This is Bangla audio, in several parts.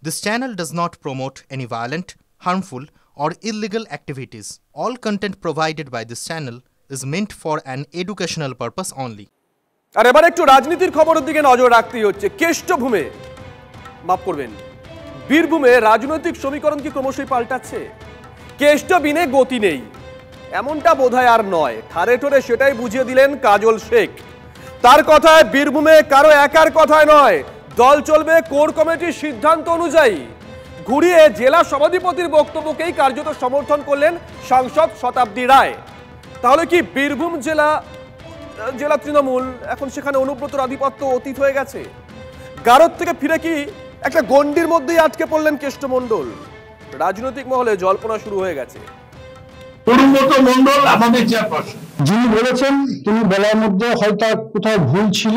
This channel does not promote any violent, harmful, or illegal activities. All content provided by this channel is meant for an educational purpose only. আর এবার একটু রাজনীতির খবরের দিকে নজর রাখতেই হচ্ছে। কেষ্টভূমে, মাফ করবেন, বীরভূমে রাজনৈতিক সমীকরণ কি ক্রমশই পাল্টাচ্ছে? কেষ্টবিনে গতি নেই এমনটা বোধহয় আর নয়। ঠারে ঠোরে সেটাই বুঝিয়ে দিলেন কাজল শেখ। তার কথায় বীরভূমে কারো একার কথায় নয়, দল চলবে কোর কমিটির সিদ্ধান্ত অনুযায়ী। ঘুরিয়ে জেলা সভাধিপতির বক্তব্যকেই কার্যত সমর্থন করলেন সাংসদ শতাব্দী রায়। তাহলে কি বীরভূম জেলা তৃণমূল এখন সেখানে অনুব্রতর আধিপত্য অতীত হয়ে গেছে? গারদ থেকে ফিরে কি একটা গণ্ডির মধ্যেই আটকে পড়লেন কেষ্টমণ্ডল? রাজনৈতিক মহলে জল্পনা শুরু হয়ে গেছে। অনুব্রত মণ্ডল আমাদের চেয়ারপারসন, যিনি বলেছেন তিনি বলার মধ্যে হয়তো কোথাও ভুল ছিল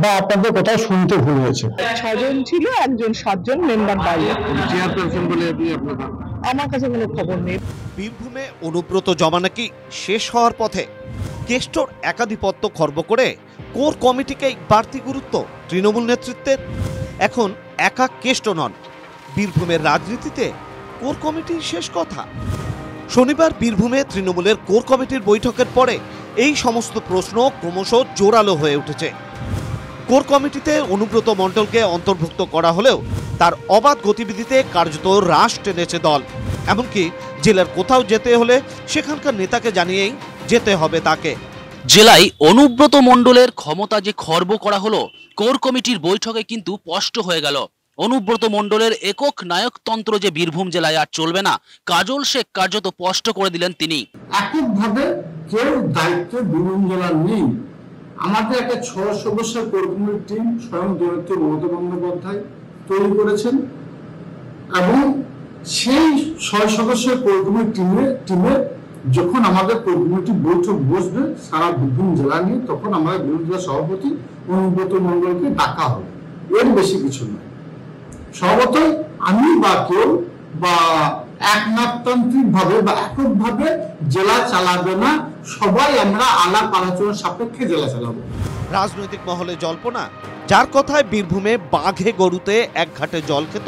বা আপনাদের কোথাও শুনতে ভুল হয়েছে। 6 জন ছিল, একজন 7 জন মেম্বার বাইরে। চেয়ারপারসন বলে আপনি আপনাদের, আমার কাছে কোনো খবর নেই। বীরভূমে অনুব্রত জমা নাকি শেষ হওয়ার পথে। কেষ্টর একাধিপত্য খর্ব করে কোর কমিটিকেই বাড়তি গুরুত্ব তৃণমূল নেতৃত্বের। এখন একা কেষ্ট নন, বীরভূমের রাজনীতিতে কোর কমিটির শেষ কথা। শনিবার বীরভূমে তৃণমূলের কোর কমিটির বৈঠকের পরে এই সমস্ত প্রশ্ন ক্রমশ জোরালো হয়ে উঠেছে। কোর কমিটিতে অনুব্রত মণ্ডলকে অন্তর্ভুক্ত করা হলেও তার অবাধ গতিবিধিতে কার্যত রাশ টেনেছে দল। এমনকি জেলার কোথাও যেতে হলে সেখানকার নেতাকে জানিয়েই যেতে হবে তাকে। জেলায় অনুব্রত মণ্ডলের ক্ষমতা যে খর্ব করা হলো, কোর কমিটির বৈঠকে কিন্তু স্পষ্ট হয়ে গেল অনুব্রত মণ্ডলের একক নায়কতন্ত্র যে বীরভূম জেলায় আর চলবে না। কাজল শেখ কার্যত স্পষ্ট করে দিলেন তিনি। এককভাবে কেউ দায়িত্ব বীরভূম জেলার নেই। আমাদের একটা 6 সদস্যের কোর কমিটির টিম স্বয়ং জননেত্রী মমতা বন্দ্যোপাধ্যায় তৈরি করেছেন এবং সেই 6 সদস্যের কোর কমিটির টিমে যখন আমাদের কোর কমিটি বৈঠক বসবে সারা বীরভূম জেলা নিয়ে, তখন আমাদের বীরভূম জেলা সভাপতি অনুব্রত মণ্ডলকে ডাকা হবে। এর বেশি কিছু নয়। স্বভাবতই আমি বা কেউ বা একনায়কতান্ত্রিক ভাবে বা এককভাবে জেলা চালাবে না, সবাই আমরা আলাপ আলোচনার সাপেক্ষে জেলা চালাবো। রাজনৈতিক মহলে জল্পনা, যার কথায় বীরভূমে বাঘে গরুতে এক ঘাটে জল খেত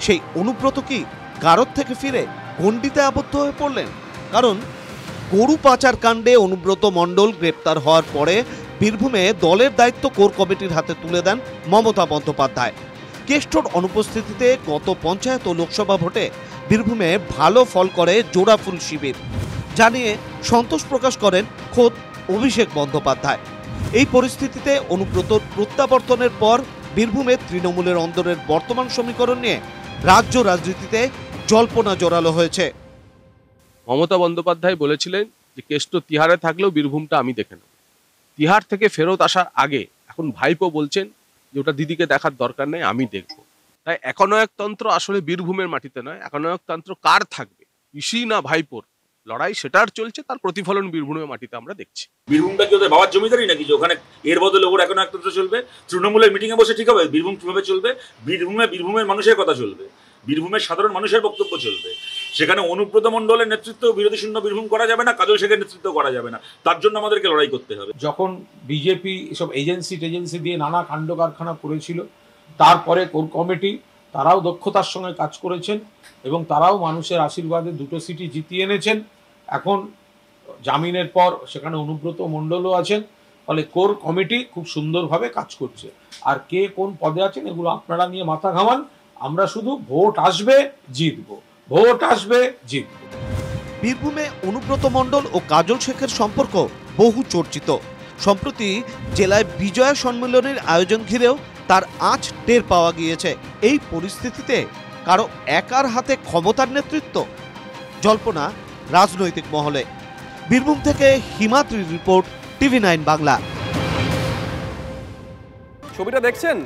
সেই অনুব্রত কি গারদ থেকে ফিরে গণ্ডিতে আবদ্ধ হয়ে পড়লেন? কারণ গরু পাচার কাণ্ডে অনুব্রত মণ্ডল গ্রেপ্তার হওয়ার পরে বীরভূমে দলের দায়িত্ব কোর কমিটির হাতে তুলে দেন মমতা বন্দ্যোপাধ্যায়। কেষ্টর অনুপস্থিতিতে গত পঞ্চায়েত ও লোকসভা ভোটে বীরভূমে ভালো ফল করে জোড়াফুল শিবির জানিয়ে সন্তোষ প্রকাশ করেন খোদ অভিষেক বন্দ্যোপাধ্যায়। এই পরিস্থিতিতে অনুব্রতর প্রত্যাবর্তনের পর বীরভূমে তৃণমূলের অন্দরের বর্তমান সমীকরণ নিয়ে রাজ্য রাজনীতিতে জল্পনা জোরালো হয়েছে। মমতা বন্দ্যোপাধ্যায় বলেছিলেন যে কেষ্ট তিহারে থাকলেও বীরভূমটা আমি দেখে নেব। তিহার থেকে ফেরত আসার আগে এখন ভাইপো বলছেন যে ওটা দিদিকে দেখার দরকার নেই, আমি দেখব। তাই একনায়কতন্ত্র আসলে বীরভূমের মাটিতে নয়। একনায়কতন্ত্র কার থাকবে, পিসি না ভাইপোর লড়াই, সেটার চলছে, তার প্রতিফলন বীরভূমের মাটিতে আমরা দেখছি। বীরভূমটা কি ওদের বাবার জমিদারি নাকি যে ওখানে এর বদলে ওর একনায়কতন্ত্র চলবে? তৃণমূলের মিটিং এ বসে ঠিক হবে বীরভূম কিভাবে চলবে? বীরভূমের মানুষের কথা চলবে, বীরভূমের সাধারণ মানুষের বক্তব্য চলবে। সেখানে অনুব্রত মণ্ডলের নেতৃত্ব বিরোধী শূন্য বীরভূম করা যাবে না, কাজল শেখের নেতৃত্ব করা যাবে না। তার জন্য আমাদেরকে লড়াই করতে হবে। যখন বিজেপি এসব এজেন্সি দিয়ে নানা কাণ্ড কারখানা করেছিল, তারপরে কোর কমিটি তারাও দক্ষতার সঙ্গে কাজ করেছেন এবং তারাও মানুষের আশীর্বাদে 2টো সিটি জিতিয়ে এনেছেন। এখন জামিনের পর সেখানে অনুব্রত মণ্ডলও আছেন। ফলে কোর কমিটি খুব সুন্দরভাবে কাজ করছে। আর কে কোন পদে আছেন এগুলো আপনারা নিয়ে মাথা ঘামান। আমরা শুধু ভোট আসবে জিতবো, ভোট আসবে জিতবো। বীরভূমে অনুব্রত মণ্ডল ও কাজল শেখের সম্পর্ক বহু চর্চিত। সম্প্রতি জেলায় বিজয়া সম্মেলনের আয়োজন ঘিরেও তার আঁচ টের পাওয়া গিয়েছে। এই পরিস্থিতিতে কারো একার হাতে ক্ষমতার নেতৃত্ব? জল্পনা রাজনৈতিক মহলে। বীরভূম থেকে হিমাদ্রির রিপোর্ট, TV9 বাংলা। ছবিটা দেখছেন?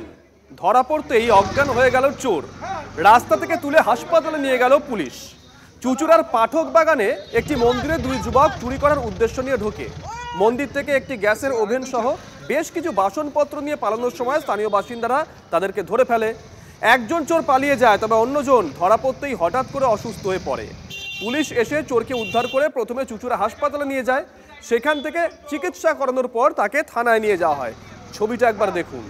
ধরা পড়তেই অজ্ঞান হয়ে গেল চোর। রাস্তা থেকে তুলে হাসপাতালে নিয়ে গেল পুলিশ। চুচুড়ার পাঠক বাগানে একটি মন্দিরে 2 যুবক চুরি করার উদ্দেশ্য নিয়ে ঢোকে। মন্দির থেকে একটি গ্যাসের ওভেন সহ বেশ কিছু বাসনপত্র নিয়ে পালানোর সময় স্থানীয় বাসিন্দারা তাদেরকে ধরে ফেলে। একজন চোর পালিয়ে যায়, তবে অন্যজন ধরা পড়তেই হঠাৎ করে অসুস্থ হয়ে পড়ে। পুলিশ এসে চোরকে উদ্ধার করে প্রথমে চুচুড়া হাসপাতালে নিয়ে যায়। সেখান থেকে চিকিৎসা করানোর পর তাকে থানায় নিয়ে যাওয়া হয়। ছবিটা একবার দেখুন।